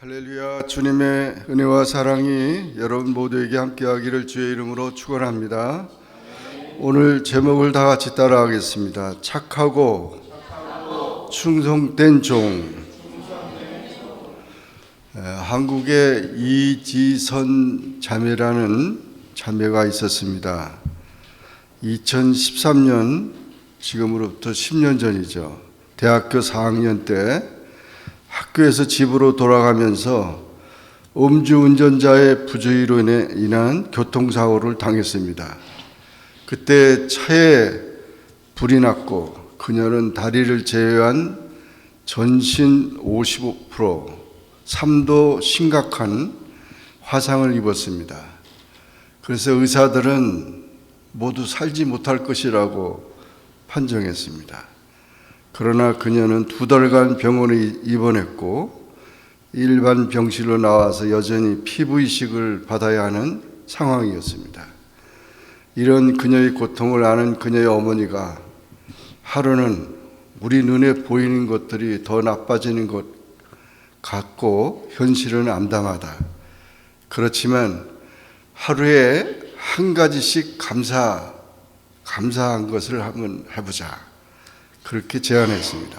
할렐루야. 주님의 은혜와 사랑이 여러분 모두에게 함께하기를 주의 이름으로 축원합니다. 오늘 제목을 다 같이 따라하겠습니다. 착하고 충성된 종. 한국에 이지선 자매라는 자매가 있었습니다. 2013년, 지금으로부터 10년 전이죠. 대학교 4학년 때 학교에서 집으로 돌아가면서 음주운전자의 부주의로 인한 교통사고를 당했습니다. 그때 차에 불이 났고 그녀는 다리를 제외한 전신 55%, 3도 심각한 화상을 입었습니다. 그래서 의사들은 모두 살지 못할 것이라고 판정했습니다. 그러나 그녀는 2달간 병원에 입원했고 일반 병실로 나와서 여전히 피부 이식을 받아야 하는 상황이었습니다. 이런 그녀의 고통을 아는 그녀의 어머니가 하루는 우리 눈에 보이는 것들이 더 나빠지는 것 같고 현실은 암담하다. 그렇지만 하루에 한 가지씩 감사한 것을 한번 해보자. 그렇게 제안했습니다.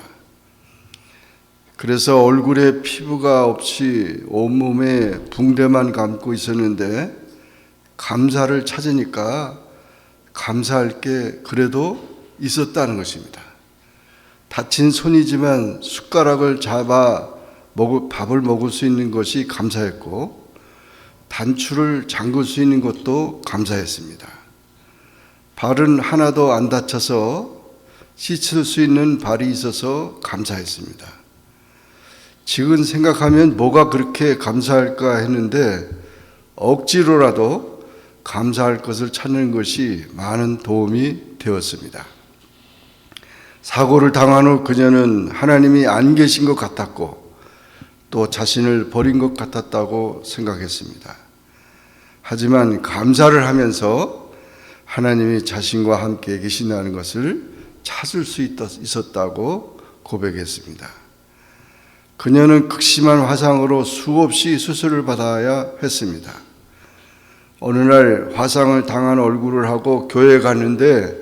그래서 얼굴에 피부가 없이 온몸에 붕대만 감고 있었는데 감사를 찾으니까 감사할 게 그래도 있었다는 것입니다. 다친 손이지만 숟가락을 잡아 밥을 먹을 수 있는 것이 감사했고 단추를 잠글 수 있는 것도 감사했습니다. 발은 하나도 안 다쳐서 씻을 수 있는 발이 있어서 감사했습니다. 지금 생각하면 뭐가 그렇게 감사할까 했는데 억지로라도 감사할 것을 찾는 것이 많은 도움이 되었습니다. 사고를 당한 후 그녀는 하나님이 안 계신 것 같았고 또 자신을 버린 것 같았다고 생각했습니다. 하지만 감사를 하면서 하나님이 자신과 함께 계신다는 것을 찾을 수 있었다고 고백했습니다. 그녀는 극심한 화상으로 수없이 수술을 받아야 했습니다. 어느 날 화상을 당한 얼굴을 하고 교회에 갔는데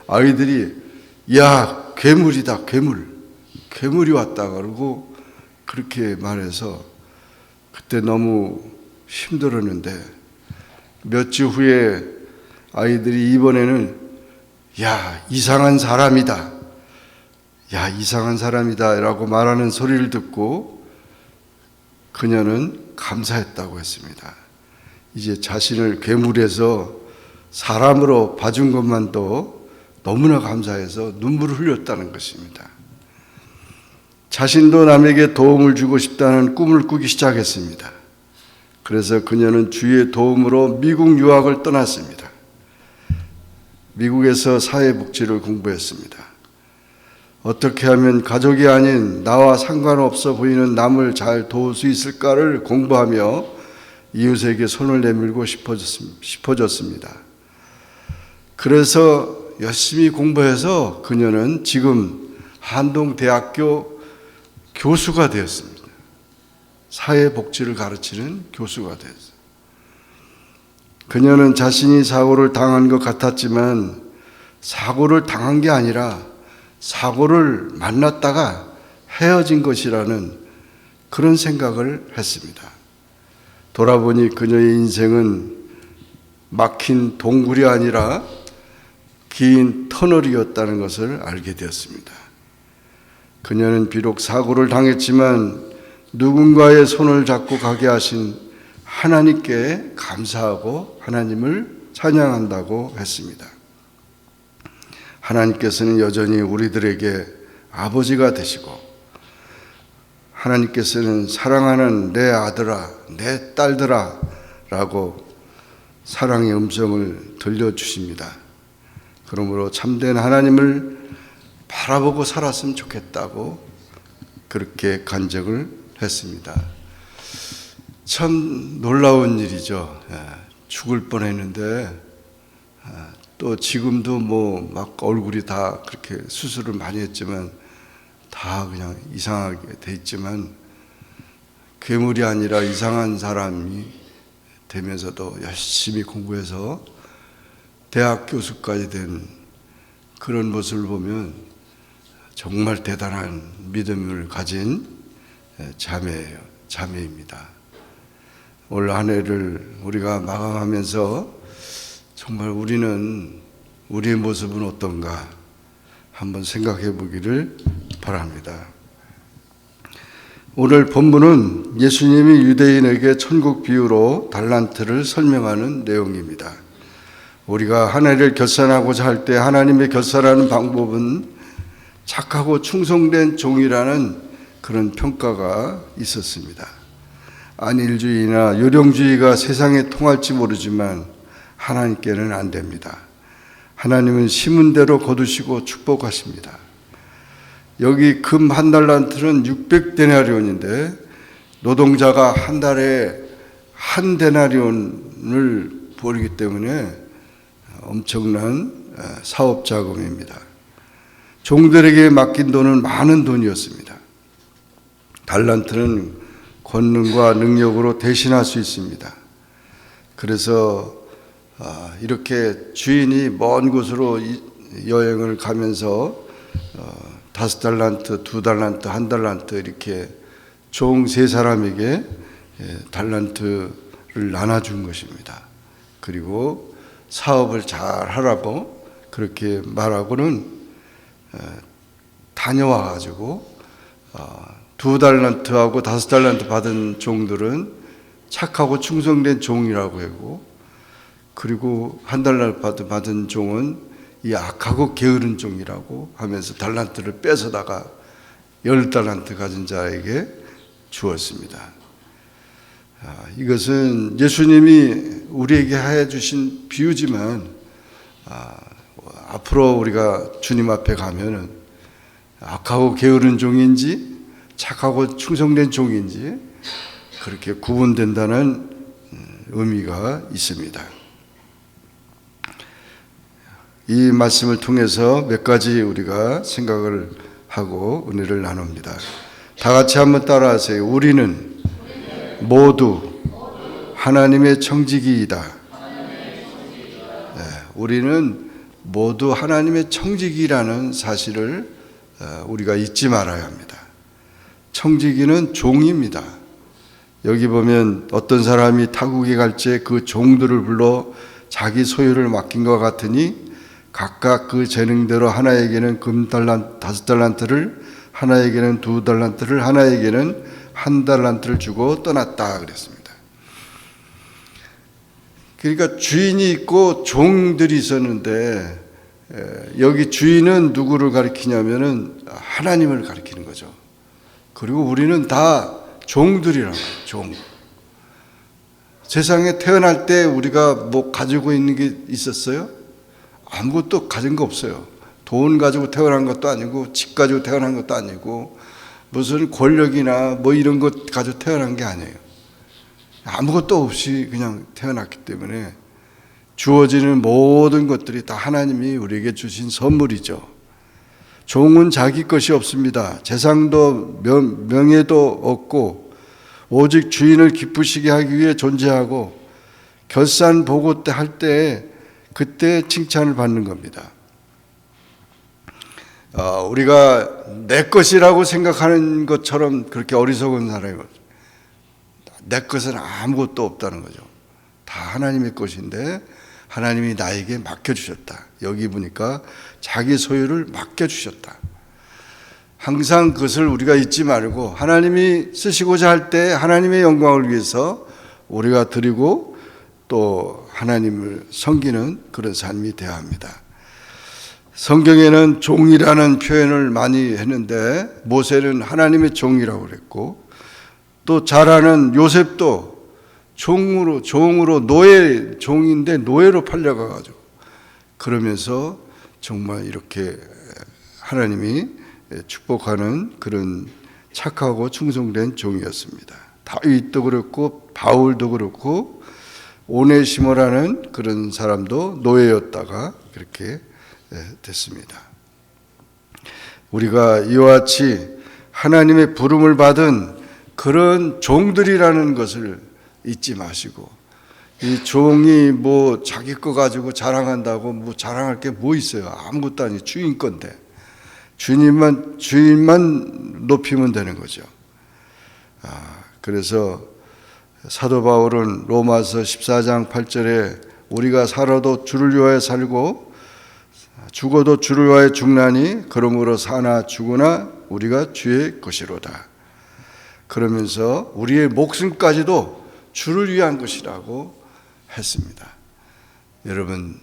아이들이 야 괴물이다 괴물이 왔다 그러고 그렇게 말해서 그때 너무 힘들었는데 몇 주 후에 아이들이 이번에는 야 이상한 사람이다 라고 말하는 소리를 듣고 그녀는 감사했다고 했습니다. 이제 자신을 괴물에서 사람으로 봐준 것만도 너무나 감사해서 눈물을 흘렸다는 것입니다. 자신도 남에게 도움을 주고 싶다는 꿈을 꾸기 시작했습니다. 그래서 그녀는 주의 도움으로 미국 유학을 떠났습니다. 미국에서 사회복지를 공부했습니다. 어떻게 하면 가족이 아닌 나와 상관없어 보이는 남을 잘 도울 수 있을까를 공부하며 이웃에게 손을 내밀고 싶어졌습니다. 그래서 열심히 공부해서 그녀는 지금 한동대학교 교수가 되었습니다. 사회복지를 가르치는 교수가 되었습니다. 그녀는 자신이 사고를 당한 것 같았지만 사고를 당한 게 아니라 사고를 만났다가 헤어진 것이라는 그런 생각을 했습니다. 돌아보니 그녀의 인생은 막힌 동굴이 아니라 긴 터널이었다는 것을 알게 되었습니다. 그녀는 비록 사고를 당했지만 누군가의 손을 잡고 가게 하신 하나님께 감사하고 하나님을 찬양한다고 했습니다. 하나님께서는 여전히 우리들에게 아버지가 되시고 하나님께서는 사랑하는 내 아들아, 내 딸들아 라고 사랑의 음성을 들려주십니다. 그러므로 참된 하나님을 바라보고 살았으면 좋겠다고 그렇게 간증을 했습니다. 참 놀라운 일이죠. 죽을 뻔했는데 또 지금도 뭐 막 얼굴이 다 그렇게 수술을 많이 했지만 다 그냥 이상하게 돼 있지만 괴물이 아니라 이상한 사람이 되면서도 열심히 공부해서 대학 교수까지 된 그런 모습을 보면 정말 대단한 믿음을 가진 자매입니다. 올 한 해를 우리가 마감하면서 정말 우리는 우리의 모습은 어떤가 한번 생각해 보기를 바랍니다. 오늘 본문은 예수님이 유대인에게 천국 비유로 달란트를 설명하는 내용입니다. 우리가 한 해를 결산하고자 할 때 하나님의 결산하는 방법은 착하고 충성된 종이라는 그런 평가가 있었습니다. 안일주의나 요령주의가 세상에 통할지 모르지만 하나님께는 안 됩니다. 하나님은 심은 대로 거두시고 축복하십니다. 여기 금 한 달란트는 600데나리온인데 노동자가 한 달에 한 데나리온을 벌기 때문에 엄청난 사업 자금입니다. 종들에게 맡긴 돈은 많은 돈이었습니다. 달란트는 권능과 능력으로 대신할 수 있습니다. 그래서 이렇게 주인이 먼 곳으로 여행을 가면서 5달란트, 2달란트, 1달란트 이렇게 종 3사람에게 달란트를 나눠준 것입니다. 그리고 사업을 잘 하라고 그렇게 말하고는 다녀와가지고 2달란트하고 5달란트 받은 종들은 착하고 충성된 종이라고 하고, 그리고 1달란트 받은 종은 이 악하고 게으른 종이라고 하면서 달란트를 뺏어다가 10달란트 가진 자에게 주었습니다. 이것은 예수님이 우리에게 해주신 비유지만 앞으로 우리가 주님 앞에 가면은 악하고 게으른 종인지 착하고 충성된 종인지 그렇게 구분된다는 의미가 있습니다. 이 말씀을 통해서 몇 가지 우리가 생각을 하고 은혜를 나눕니다. 다 같이 한번 따라하세요. 우리는 모두 하나님의 청지기이다. 네, 우리는 모두 하나님의 청지기라는 사실을 우리가 잊지 말아야 합니다. 청지기는 종입니다. 여기 보면 어떤 사람이 타국에 갈 때 그 종들을 불러 자기 소유를 맡긴 것 같으니 각각 그 재능대로 하나에게는 금 5달란트를, 하나에게는 2달란트를, 하나에게는 1달란트를 주고 떠났다 그랬습니다. 그러니까 주인이 있고 종들이 있었는데 여기 주인은 누구를 가리키냐면은 하나님을 가리키는 거죠. 그리고 우리는 다 종들이라고, 종. 세상에 태어날 때 우리가 뭐 가지고 있는 게 있었어요? 아무것도 가진 거 없어요. 돈 가지고 태어난 것도 아니고 집 가지고 태어난 것도 아니고 무슨 권력이나 뭐 이런 것 가지고 태어난 게 아니에요. 아무것도 없이 그냥 태어났기 때문에 주어지는 모든 것들이 다 하나님이 우리에게 주신 선물이죠. 종은 자기 것이 없습니다. 재산도 명예도 없고 오직 주인을 기쁘시게 하기 위해 존재하고 결산 보고 때 할 때 그때 칭찬을 받는 겁니다. 우리가 내 것이라고 생각하는 것처럼 그렇게 어리석은 사람이 내 것은 아무것도 없다는 거죠. 다 하나님의 것인데 하나님이 나에게 맡겨주셨다. 여기 보니까 자기 소유를 맡겨주셨다. 항상 그것을 우리가 잊지 말고 하나님이 쓰시고자 할 때 하나님의 영광을 위해서 우리가 드리고 또 하나님을 섬기는 그런 삶이 되어야 합니다. 성경에는 종이라는 표현을 많이 했는데 모세는 하나님의 종이라고 그랬고 또 잘 아는 요셉도 종으로 종인데 노예로 팔려가가지고 그러면서 정말 이렇게 하나님이 축복하는 그런 착하고 충성된 종이었습니다. 다윗도 그렇고 바울도 그렇고 오네시모라는 그런 사람도 노예였다가 그렇게 됐습니다. 우리가 이와 같이 하나님의 부름을 받은 그런 종들이라는 것을 잊지 마시고, 이 종이 뭐 자기 거 가지고 자랑한다고 뭐 자랑할 게 뭐 있어요? 아무것도 아니에요. 주인 건데 주인만 높이면 되는 거죠. 그래서 사도 바울은 로마서 14장 8절에 우리가 살아도 주를 위하여 살고 죽어도 주를 위하여 죽나니 그러므로 사나 죽으나 우리가 주의 것이로다. 그러면서 우리의 목숨까지도 주를 위한 것이라고 했습니다. 여러분,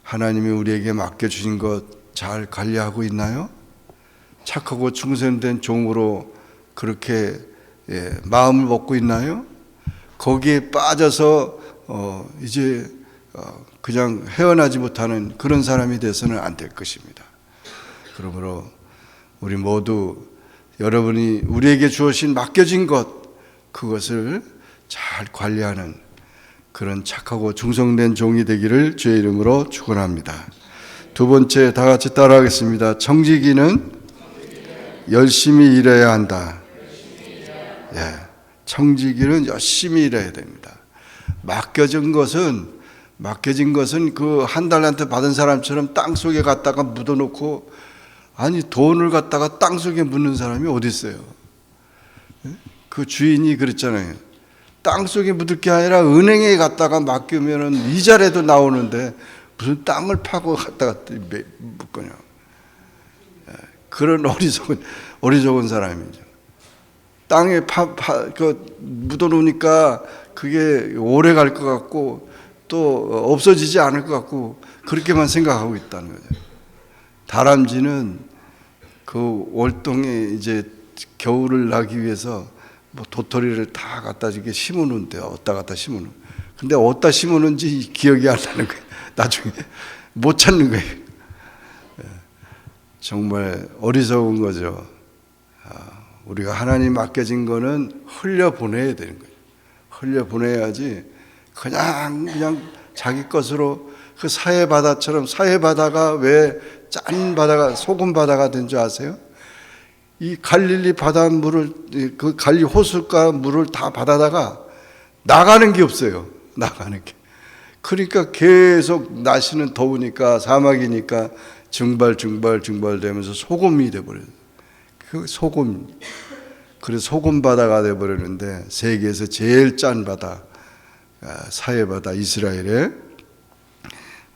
하나님이 우리에게 맡겨주신 것 잘 관리하고 있나요? 착하고 충성된 종으로 그렇게 마음을 먹고 있나요? 거기에 빠져서 이제 그냥 헤어나지 못하는 그런 사람이 돼서는 안 될 것입니다. 그러므로 우리 모두 여러분이 우리에게 주어진 맡겨진 것, 그것을 잘 관리하는 그런 착하고 충성된 종이 되기를 주의 이름으로 축원합니다. 두 번째, 다 같이 따라하겠습니다. 청지기는 열심히 일해야 한다. 청지기는 열심히 일해야 됩니다. 맡겨진 것은 그 한 달란트 받은 사람처럼 땅 속에 갖다가 묻어놓고, 아니 돈을 갖다가 땅 속에 묻는 사람이 어디 있어요? 그 주인이 그랬잖아요. 땅 속에 묻을 게 아니라 은행에 갖다가 맡기면은 이자라도 나오는데 무슨 땅을 파고 갖다가 묻거냐. 그런 어리석은 사람이죠. 땅에 묻어놓으니까 그게 오래 갈 것 같고 또 없어지지 않을 것 같고 그렇게만 생각하고 있다는 거죠. 다람쥐는 그 월동에 이제 겨울을 나기 위해서 뭐 도토리를 다 갖다 이렇게 심어놓는데 어디다 갖다 심어놓는. 근데 어디다 심어놓는지 기억이 안 나는 거예요. 나중에 못 찾는 거예요. 정말 어리석은 거죠. 우리가 하나님 맡겨진 거는 흘려보내야 되는 거예요. 흘려보내야지 그냥 자기 것으로, 그 사해 바다처럼, 사해 바다가 왜 짠 바다가 소금 바다가 된 줄 아세요? 이 갈릴리 바닷물을, 그 갈릴리 호숫가 물을 다 받아다가 나가는 게 없어요. 나가는 게. 그러니까 계속 날씨는 더우니까, 사막이니까 증발 되면서 소금이 돼버려요. 그 소금. 그래서 소금 바다가 돼버렸는데, 세계에서 제일 짠 바다, 사해 바다, 이스라엘에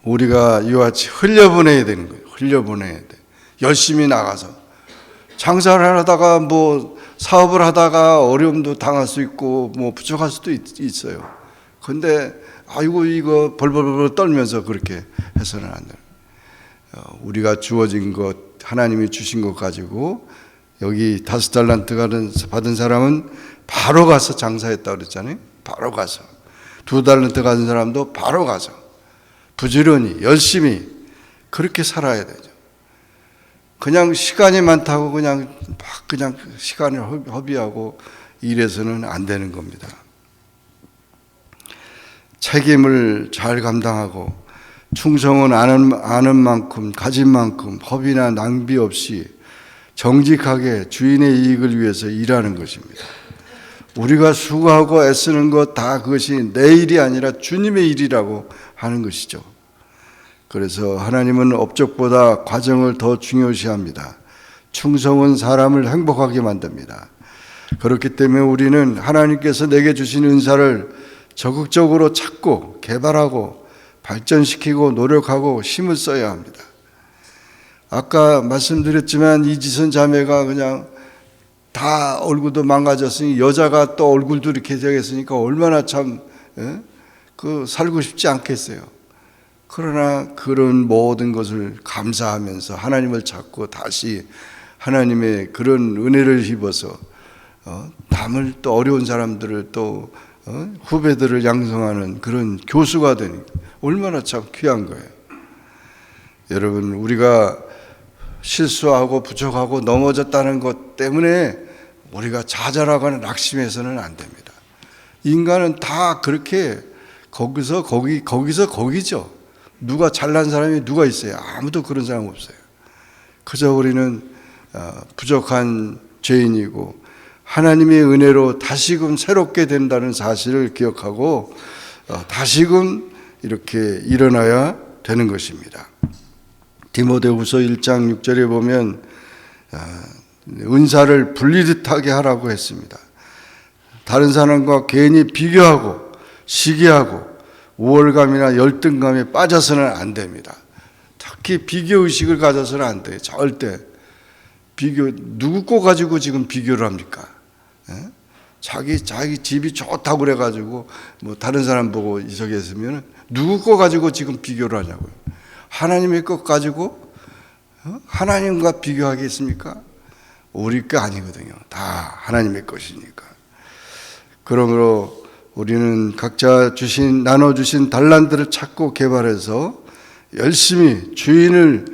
우리가 이와 같이 흘려보내야 되는 거예요. 흘려보내야 돼. 열심히 나가서 장사를 하다가 뭐 사업을 하다가 어려움도 당할 수 있고 뭐 부족할 수도 있어요. 근데 아이고 이거 벌벌벌 떨면서 그렇게 해서는 안 돼요. 우리가 주어진 것, 하나님이 주신 것 가지고, 여기 5달란트 받은 사람은 바로 가서 장사했다 그랬잖아요. 바로 가서. 2달란트 받은 사람도 바로 가서 부지런히 열심히 그렇게 살아야 되죠. 그냥 시간이 많다고 그냥 시간을 허비하고 이래서는 안 되는 겁니다. 책임을 잘 감당하고 충성은 아는 만큼, 가진 만큼 허비나 낭비 없이 정직하게 주인의 이익을 위해서 일하는 것입니다. 우리가 수고하고 애쓰는 것 다 그것이 내 일이 아니라 주님의 일이라고 하는 것이죠. 그래서 하나님은 업적보다 과정을 더 중요시합니다. 충성은 사람을 행복하게 만듭니다. 그렇기 때문에 우리는 하나님께서 내게 주신 은사를 적극적으로 찾고 개발하고 발전시키고 노력하고 힘을 써야 합니다. 아까 말씀드렸지만 이지선 자매가 그냥 다 얼굴도 망가졌으니 여자가 또 얼굴도 이렇게 되겠으니까 얼마나 참 살고 싶지 않겠어요. 그러나 그런 모든 것을 감사하면서 하나님을 찾고 다시 하나님의 그런 은혜를 입어서 남을 또 어려운 사람들을 또 후배들을 양성하는 그런 교수가 되니 얼마나 참 귀한 거예요. 여러분, 우리가 실수하고 부족하고 넘어졌다는 것 때문에 우리가 좌절하거나 낙심해서는 안 됩니다. 인간은 다 그렇게 거기서 거기죠. 누가 잘난 사람이 누가 있어요? 아무도 그런 사람 없어요. 그저 우리는 부족한 죄인이고 하나님의 은혜로 다시금 새롭게 된다는 사실을 기억하고 다시금 이렇게 일어나야 되는 것입니다. 디모데후서 1장 6절에 보면 은사를 분리듯하게 하라고 했습니다. 다른 사람과 괜히 비교하고 시기하고 우월감이나 열등감에 빠져서는 안 됩니다. 특히 비교의식을 가져서는 안 돼요. 절대. 비교, 누구 거 가지고 지금 비교를 합니까? 예? 자기 집이 좋다고 그래가지고 뭐 다른 사람 보고 이석에 있으면 누구 거 가지고 지금 비교를 하냐고요. 하나님의 것 가지고 하나님과 비교하겠습니까? 우리 거 아니거든요. 다 하나님의 것이니까. 그러므로 우리는 각자 나눠주신 달란트를 찾고 개발해서 열심히 주인의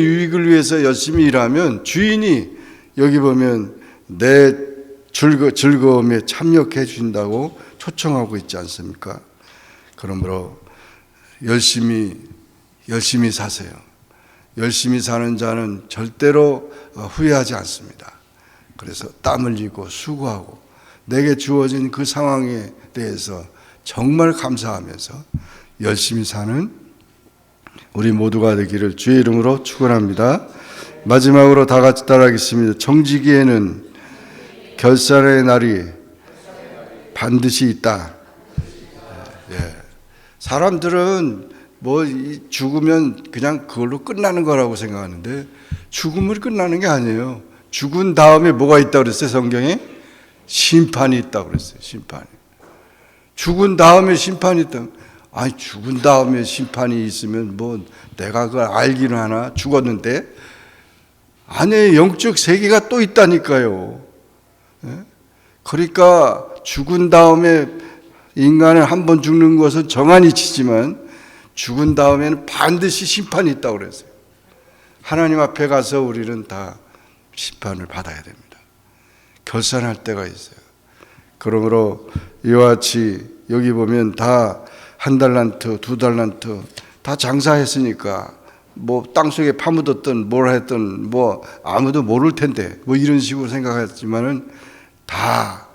유익을 위해서 열심히 일하면 주인이 여기 보면 내 즐거움에 참여해 준다고 초청하고 있지 않습니까? 그러므로 열심히 사세요. 열심히 사는 자는 절대로 후회하지 않습니다. 그래서 땀 흘리고 수고하고 내게 주어진 그 상황에 대해서 정말 감사하면서 열심히 사는 우리 모두가 되기를 주의 이름으로 축원합니다. 마지막으로 다 같이 따라하겠습니다. 정직이에는 결산의 날이 반드시 있다. 예. 사람들은 뭐 죽으면 그냥 그걸로 끝나는 거라고 생각하는데 죽음으로 끝나는 게 아니에요. 죽은 다음에 뭐가 있다고 그랬어요? 성경에? 심판이 있다고 그랬어요. 심판이. 죽은 다음에 심판이 있다. 아니 죽은 다음에 심판이 있으면 뭐 내가 그걸 알기는 하나? 죽었는데 안에 영적 세계가 또 있다니까요. 그러니까 죽은 다음에 인간은 한 번 죽는 것은 정한이 치지만 죽은 다음에는 반드시 심판이 있다고 그랬어요. 하나님 앞에 가서 우리는 다 심판을 받아야 됩니다. 결산할 때가 있어요. 그러므로 이와 같이 여기 보면 다 1달란트, 2달란트 다 장사했으니까 뭐 땅속에 파묻었든 뭘 했든 뭐 아무도 모를 텐데 뭐 이런 식으로 생각했지만은 다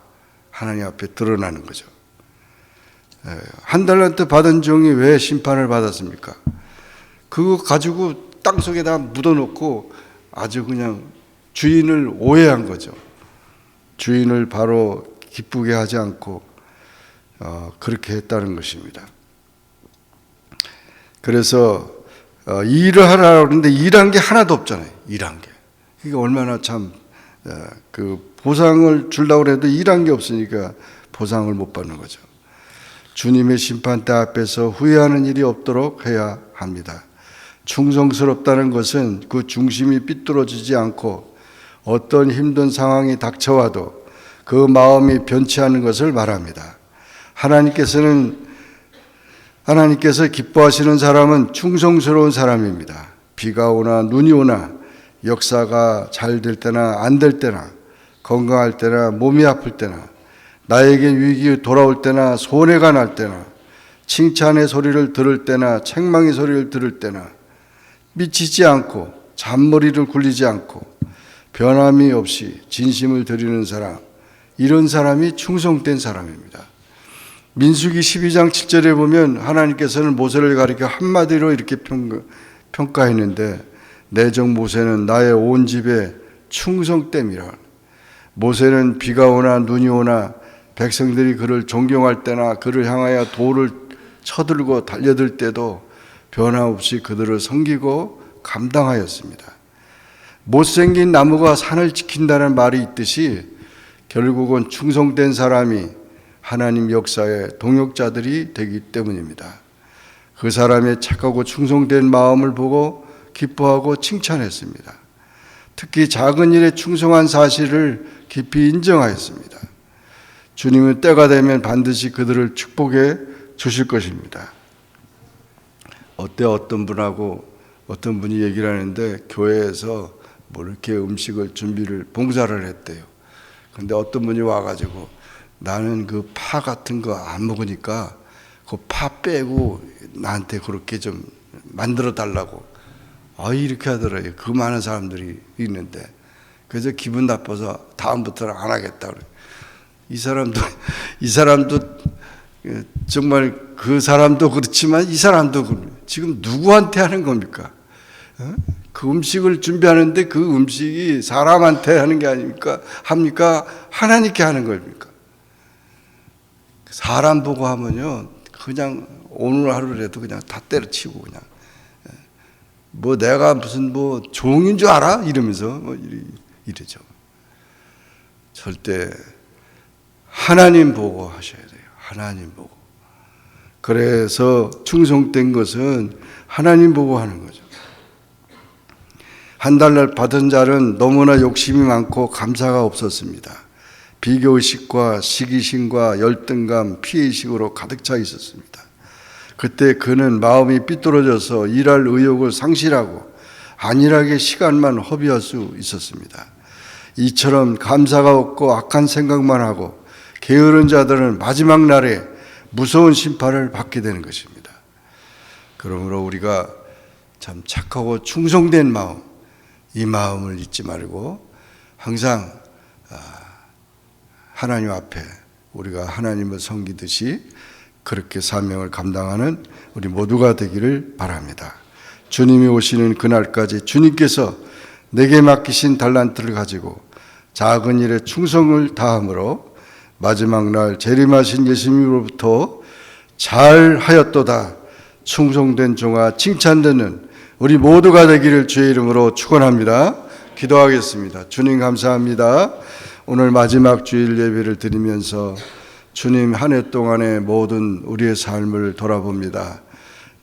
하나님 앞에 드러나는 거죠. 1달란트 받은 종이 왜 심판을 받았습니까? 그거 가지고 땅속에다 묻어놓고 아주 그냥 주인을 오해한 거죠. 주인을 바로 기쁘게 하지 않고 그렇게 했다는 것입니다. 그래서 일을 하라고 그러는데 일한 게 하나도 없잖아요. 일한 게. 이게 얼마나 참 그 보상을 주려고 해도 일한 게 없으니까 보상을 못 받는 거죠. 주님의 심판대 앞에서 후회하는 일이 없도록 해야 합니다. 충성스럽다는 것은 그 중심이 삐뚤어지지 않고 어떤 힘든 상황이 닥쳐와도 그 마음이 변치 않는 것을 말합니다. 하나님께서 기뻐하시는 사람은 충성스러운 사람입니다. 비가 오나 눈이 오나 역사가 잘 될 때나 안 될 때나 건강할 때나 몸이 아플 때나 나에게 위기 돌아올 때나 손해가 날 때나 칭찬의 소리를 들을 때나 책망의 소리를 들을 때나 미치지 않고 잔머리를 굴리지 않고 변함이 없이 진심을 드리는 사람, 이런 사람이 충성된 사람입니다. 민수기 12장 7절에 보면 하나님께서는 모세를 가리켜 한마디로 이렇게 평가했는데 내 종 모세는 나의 온 집에 충성됨이라. 모세는 비가 오나 눈이 오나 백성들이 그를 존경할 때나 그를 향하여 돌을 쳐들고 달려들 때도 변함없이 그들을 섬기고 감당하였습니다. 못생긴 나무가 산을 지킨다는 말이 있듯이 결국은 충성된 사람이 하나님 역사의 동역자들이 되기 때문입니다. 그 사람의 착하고 충성된 마음을 보고 기뻐하고 칭찬했습니다. 특히 작은 일에 충성한 사실을 깊이 인정하였습니다. 주님은 때가 되면 반드시 그들을 축복해 주실 것입니다. 어떤 분이 얘기를 하는데 교회에서 뭐 이렇게 음식을 봉사를 했대요. 근데 어떤 분이 와가지고 나는 그 파 같은 거 안 먹으니까 그 파 빼고 나한테 그렇게 좀 만들어 달라고 이렇게 하더라고요. 그 많은 사람들이 있는데 그래서 기분 나빠서 다음부터는 안 하겠다. 이 사람도 정말 그 사람도 그렇지만 이 사람도 지금 누구한테 하는 겁니까? 그 음식을 준비하는데 그 음식이 사람한테 하는 게 아닙니까? 합니까? 하나님께 하는 겁니까? 사람 보고 하면요, 그냥 오늘 하루라도 그냥 다 때려치고 그냥 뭐 내가 무슨 뭐 종인 줄 알아? 이러면서 뭐 이러죠. 절대 하나님 보고 하셔야 돼요. 하나님 보고. 그래서 충성된 것은 하나님 보고 하는 거죠. 한 달날 받은 자는 너무나 욕심이 많고 감사가 없었습니다. 비교의식과 시기심과 열등감, 피해의식으로 가득 차 있었습니다. 그때 그는 마음이 삐뚤어져서 일할 의욕을 상실하고 안일하게 시간만 허비할 수 있었습니다. 이처럼 감사가 없고 악한 생각만 하고 게으른 자들은 마지막 날에 무서운 심판을 받게 되는 것입니다. 그러므로 우리가 참 착하고 충성된 마음, 이 마음을 잊지 말고 항상 하나님 앞에 우리가 하나님을 섬기듯이 그렇게 사명을 감당하는 우리 모두가 되기를 바랍니다. 주님이 오시는 그날까지 주님께서 내게 맡기신 달란트를 가지고 작은 일에 충성을 다함으로 마지막 날 재림하신 예수님으로부터 잘하였도다 충성된 종아 칭찬되는 우리 모두가 되기를 주의 이름으로 축원합니다. 기도하겠습니다. 주님 감사합니다. 오늘 마지막 주일 예배를 드리면서 주님 한 해 동안의 모든 우리의 삶을 돌아봅니다.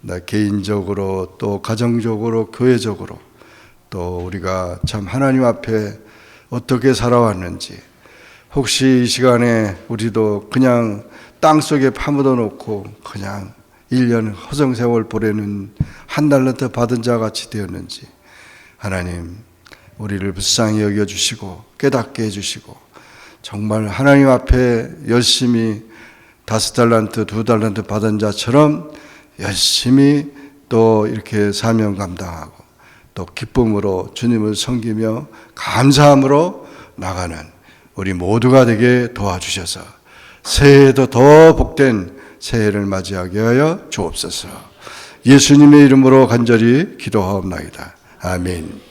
나 개인적으로 또 가정적으로 교회적으로 또 우리가 참 하나님 앞에 어떻게 살아왔는지 혹시 이 시간에 우리도 그냥 땅속에 파묻어 놓고 그냥 1년 허송세월 보내는 한 달란트 받은 자 같이 되었는지 하나님 우리를 불쌍히 여겨주시고 깨닫게 해주시고 정말 하나님 앞에 열심히 5달란트, 2달란트 받은 자처럼 열심히 또 이렇게 사명 감당하고 또 기쁨으로 주님을 섬기며 감사함으로 나가는 우리 모두가 되게 도와주셔서 새해에도 더 복된 새해를 맞이하게 하여 주옵소서. 예수님의 이름으로 간절히 기도하옵나이다. 아멘.